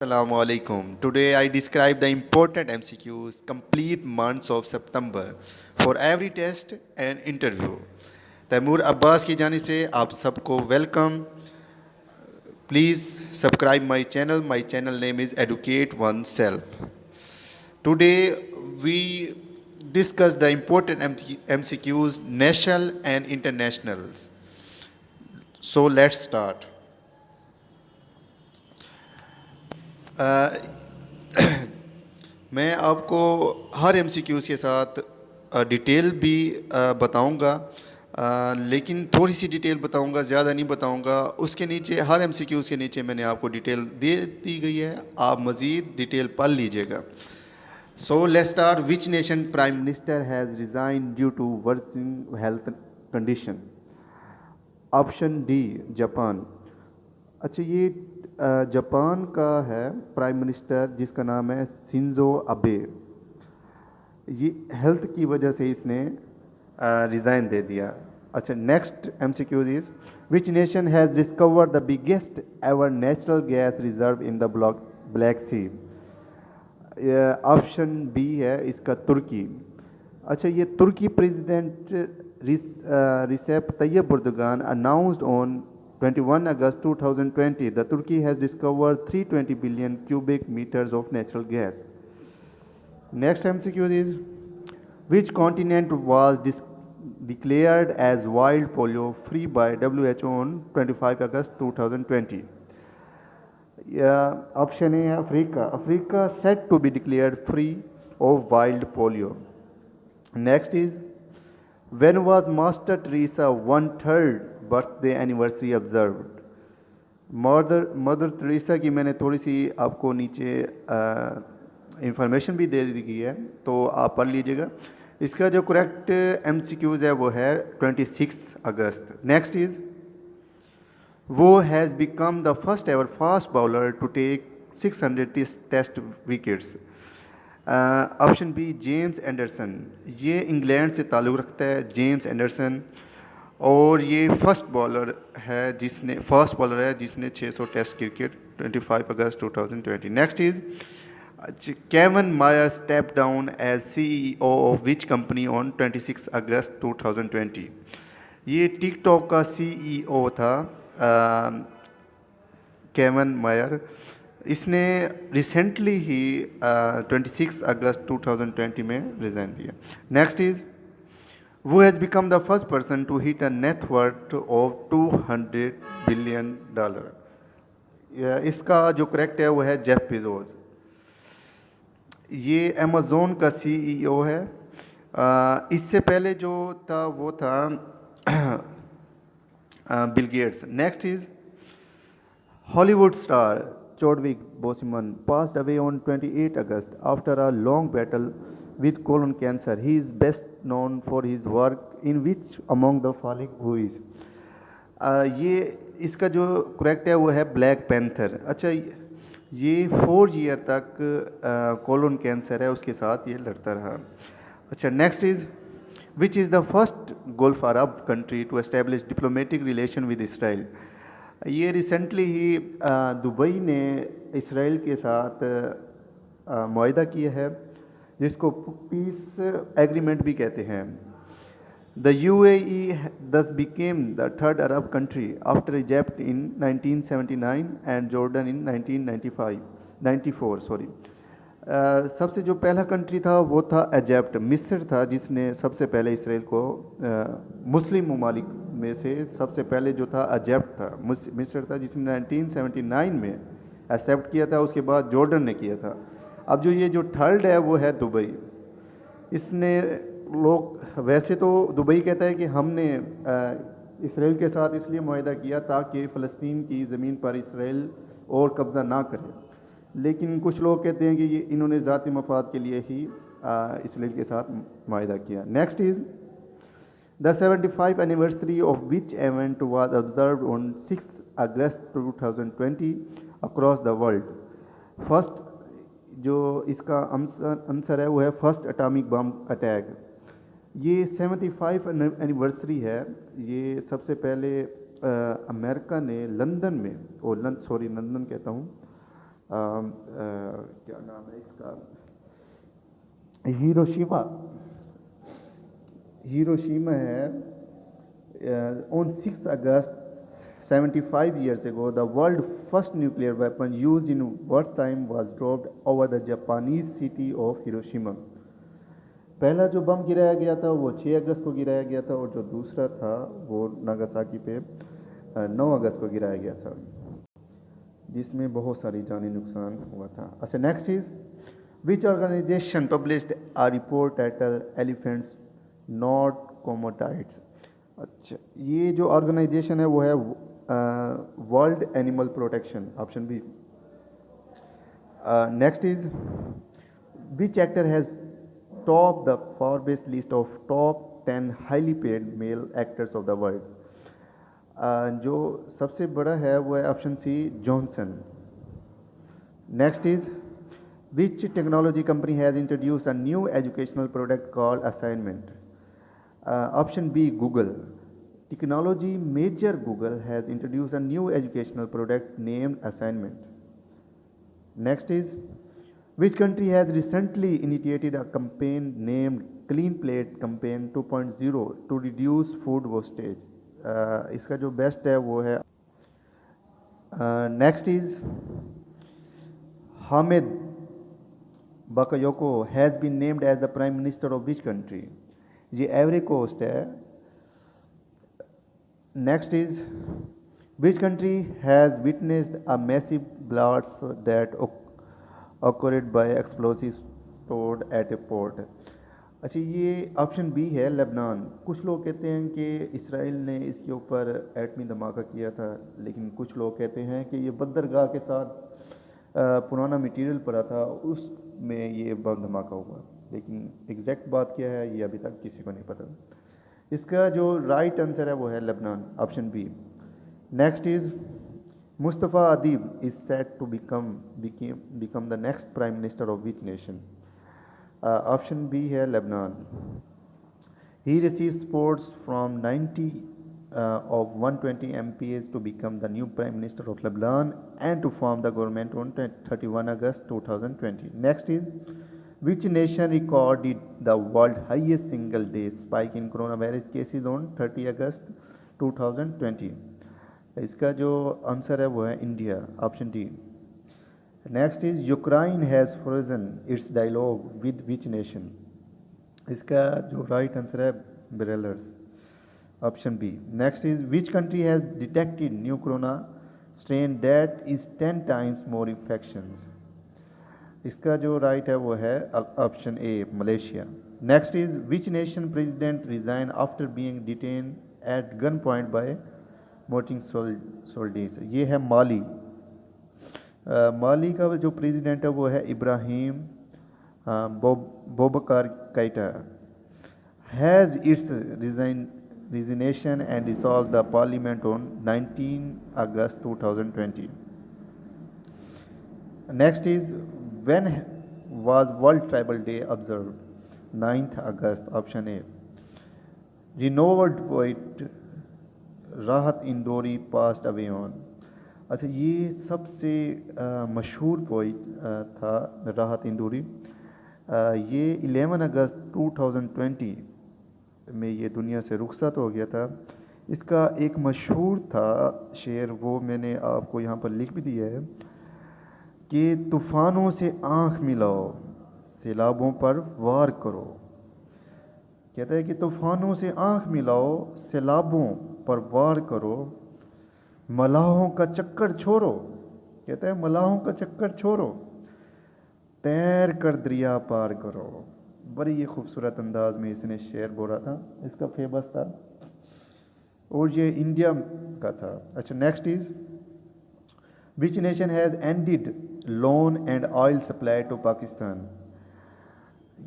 Assalamu alaikum. Today I describe the important MCQs complete months of September for every test and interview. Taimur Abbas की जानिब से आप सबको welcome. Please subscribe my channel. My channel name is Educate Oneself. Today we discuss the important MCQs national and internationals. So let's start. मैं आपको हर MCQs के साथ detail भी बताऊंगा, लेकिन थोड़ी सी डिटेल बताऊंगा, ज़्यादा नहीं बताऊंगा. उसके नीचे हर MCQs के नीचे मैंने आपको डिटेल दे दी गई है, आप मज़ीद डिटेल पढ़ लीजिएगा. So let's start. Which nation prime minister has resign due to worsening health condition? Option D Japan. अच्छा, ये जापान का है प्राइम मिनिस्टर जिसका नाम है शिंजो अबे. ये हेल्थ की वजह से इसने रिज़ाइन दे दिया. अच्छा, next MCQ is which nation has discovered the biggest ever natural gas reserve in the Black Sea? Option B है इसका तुर्की. अच्छा, ये Turkey president Recep Tayyip Erdogan announced on 21 August 2020 the Turkey has discovered 320 billion cubic meters of natural gas. Next MCQ is which continent was declared as wild polio free by WHO on 25 August 2020? Option A, Africa. Africa said to be declared free of wild polio. Next is when was Master Teresa 1/3 birthday anniversary observed? Mother Teresa की मैंने थोड़ी सी आपको नीचे information भी दे दी गई है, तो आप पढ़ लीजिएगा. इसका जो करेक्ट MCQs है वो है 26 August. Next is he has become the first ever fast bowler to take 600 test wickets. Option B James Anderson. ये इंग्लैंड से ताल्लुक़ रखता है, जेम्स एंडरसन, और ये फर्स्ट बॉलर है जिसने 600 टेस्ट क्रिकेट 25 अगस्त 2020. Next is Kevin Mayer step down as CEO of which company on 26 अगस्त 2020? ये टिकटॉक का CEO था केविन मायर. इसने रिसेंटली ही 26 अगस्त 2020 में रिज़ाइन दिया. Next is who has become the first person to hit a net worth of $200 billion? इसका जो करेक्ट है वो है जेफ बेजोस. ये अमेज़ोन का CEO है. इससे पहले जो था वो था Bill Gates. Next is Hollywood star Chadwick Boseman passed away on 28 August after a long battle with colon cancer. He is best known for his work in which among the following movies? ये इसका जो correct है वो है black panther. अच्छा, ये 4 year तक colon cancer है, उसके साथ ये लड़ता रहा. अच्छा, next is which is the first Gulf Arab country to establish diplomatic relation with Israel? ये रिसेंटली ही दुबई ने इसराइल के साथ मुआहदा किया है जिसको पीस एग्रीमेंट भी कहते हैं. The UAE thus became the third Arab country after Egypt in 1979 and Jordan in 1994. सबसे जो पहला कंट्री था वो था इजिप्ट. मिस्र था जिसने सबसे पहले इसराइल को मुस्लिम ममालिक में से सबसे पहले जो था इजिप्ट था. मिस्र था जिसने 1979 में एक्सेप्ट किया था, उसके बाद जॉर्डन ने किया था. अब जो ये जो थर्ड है वो है दुबई. इसने लोग वैसे तो दुबई कहता है कि हमने इसराइल के साथ इसलिए मुआहदा किया ताकि फ़लस्तीन की ज़मीन पर इसराइल और कब्ज़ा ना करे, लेकिन कुछ लोग कहते हैं कि ये इन्होंने ज़ाती मफाद के लिए ही इसराइल के साथ मुआहदा किया. Next is the 75 anniversary of which event was observed on 6 August 2020 across the world? First जो इसका आंसर है वो है फर्स्ट एटॉमिक बम अटैक. ये 75 एनिवर्सरी है. ये सबसे पहले अमेरिका ने लंदन में, लंदन कहता हूँ, क्या नाम है इसका, हिरोशिमा, हिरोशिमा है। On 6 August 75 years ago, the world's first nuclear weapon used in wartime was dropped over the Japanese city of Hiroshima. पहला जो बम गिराया गया था वो 6 अगस्त को गिराया गया था, और जो दूसरा था वो नागासाकी पे 9 अगस्त को गिराया गया था, जिसमें बहुत सारी जानी नुकसान हुआ था। अच्छा, next is which organization published a report title elephants not commodities. अच्छा, ये जो ऑर्गेनाइजेशन है वो है world animal protection, option B. Next is which actor has top the Forbes list of top 10 highly paid male actors of the world. जो सबसे बड़ा है वो है option C, Johnson. Next is which technology company has introduce a new educational product called assignment. Option B, Google. Technology major Google has introduced a new educational product named Assignment. Next is, which country has recently initiated a campaign named Clean Plate Campaign 2.0 to reduce food wastage? इसका जो best है वो है next is Hamed Bakayoko has been named as the prime minister of which country. ये Ivory Coast है। Next is which country has witnessed a massive blast that occurred by explosives stored at a port। अच्छा, ये option B है, Lebanon. कुछ लोग कहते हैं कि इसराइल ने इसके ऊपर एटमी धमाका किया था, लेकिन कुछ लोग कहते हैं कि ये बंदरगाह के साथ पुराना मटेरियल पड़ा था, उसमें ये बम धमाका हुआ, लेकिन एग्जैक्ट बात क्या है ये अभी तक किसी को नहीं पता। इसका जो राइट आंसर है वो है Lebanon, option B. Next is Mustafa Adib is set to become the next prime minister of which nation. Option B है Lebanon. He receive supports from 90 of 120 MPs to become the new Prime Minister of Lebanon and to form the government on 31 August 2020. Next is, which nation recorded the world highest single day spike in coronavirus cases on 30 August 2020? इसका जो answer है वो है India, option D. Next is Ukraine has frozen its dialogue with which nation. इसका जो right answer है Belarus, option B. Next is which country has detected new corona strain that is 10 times more infections. इसका जो right है वो है option A, Malaysia. Next is which nation president resign after being detain at gun point by mutinying soldiers. ये है माली। माली का जो president है वो है Ibrahim Boubacar Keita. Has its resignation and dissolved the parliament on 19 August 2020. Next is, when was World Tribal Day observed? 9th August, option A. Renowned poet राहत Indori passed away on। अच्छा, ये सबसे मशहूर पोइट था राहत इंदौरी। ये 11 अगस्त 2020 में ये दुनिया से रुखसत हो गया था। इसका एक मशहूर था शेर, वो मैंने आपको यहाँ पर लिख भी दिया है कि तूफ़ानों से आँख मिलाओ, सैलाबों पर वार करो। कहता है कि तूफ़ानों से आँख मिलाओ, सैलाबों पर वार करो, मलाहों का चक्कर छोड़ो। कहता है मलाहों का चक्कर छोड़ो, तैर कर दरिया पार करो। बड़ी ये खूबसूरत अंदाज में इसने शेर बोला था, इसका फेमस था, और ये इंडिया का था। अच्छा, next is which nation has ended loan and oil supply to Pakistan.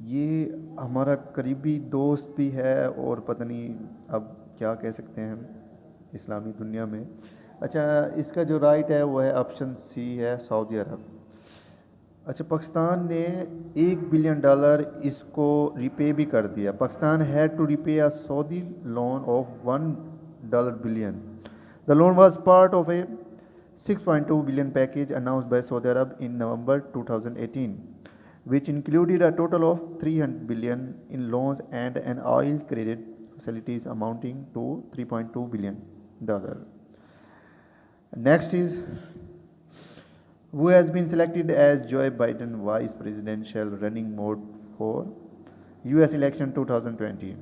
ये हमारा करीबी दोस्त भी है और पता नहीं अब क्या कह सकते हैं इस्लामी दुनिया में। अच्छा, इसका जो राइट है वो है ऑप्शन सी है, सऊदी अरब। अच्छा, पाकिस्तान ने $1 बिलियन इसको रिपे भी कर दिया। Pakistan had to repay a Saudi loan of $1 billion. The loan was part of a $6.2 billion package announced by Saudi Arab in November 2018, which included a total of $300 billion in loans and an oil credit facilities amounting to $3.2 billion. Next is, who has been selected as Joe Biden vice presidential running mate for US election 2020?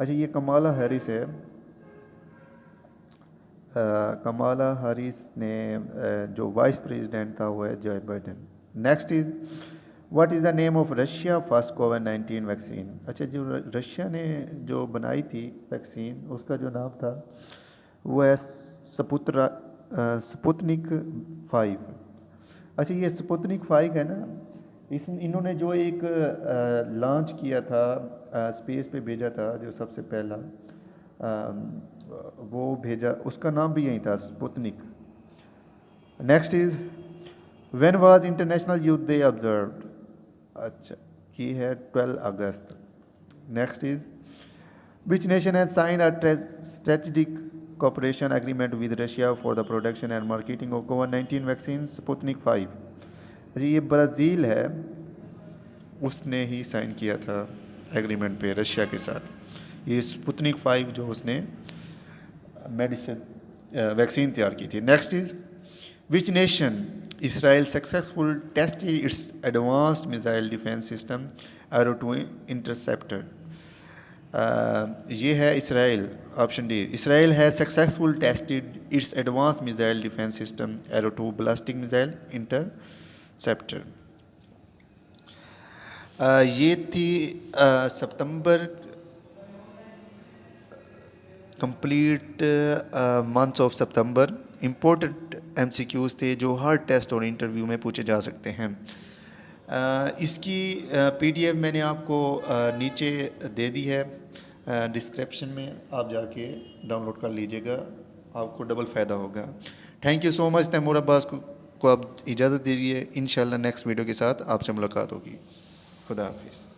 अच्छा, ये Kamala Harris है। Kamala Harris ने जो vice president था वो है जो Biden. Next is, what is the name of Russia first covid vaccine? अच्छा, जो रशिया ने जो बनाई थी वैक्सीन, उसका जो नाम था वो है स्पुतनिक 5। अच्छा, ये स्पुतनिक 5 है ना, इन्होंने जो एक लॉन्च किया था, स्पेस पे भेजा था जो सबसे पहला, वो भेजा, उसका नाम भी यही था, Sputnik. Next is, when was international youth day observed? अच्छा, ये है 12 अगस्त। Next is, which nation has signed a strategic cooperation agreement with Russia for the production and marketing of COVID-19 vaccine Sputnik 5? जी, ये ब्राज़ील है, उसने ही sign किया था agreement पे रशिया के साथ। ये स्पुतनिक 5 जो उसने मेडिसिन वैक्सीन तैयार की थी। Next is, which nation Israel successful tested its advanced missile defence system arrow 2 interceptor? ये है इसराइल, ऑप्शन डी। इसराइल है successful tested its advance missile defence system arrow 2 ballistic missile interceptor. ये थी सितंबर complete months of सितंबर। Important MCQs थे जो हर test और इंटरव्यू में पूछे जा सकते हैं। इसकी PDF मैंने आपको नीचे दे दी है डिस्क्रिप्शन में, आप जाके डाउनलोड कर लीजिएगा, आपको डबल फ़ायदा होगा। Thank you so much. Taimur Abbas को आप इजाज़त दीजिए, इंशाल्लाह नेक्स्ट वीडियो के साथ आपसे मुलाकात होगी। खुदा हाफिज़।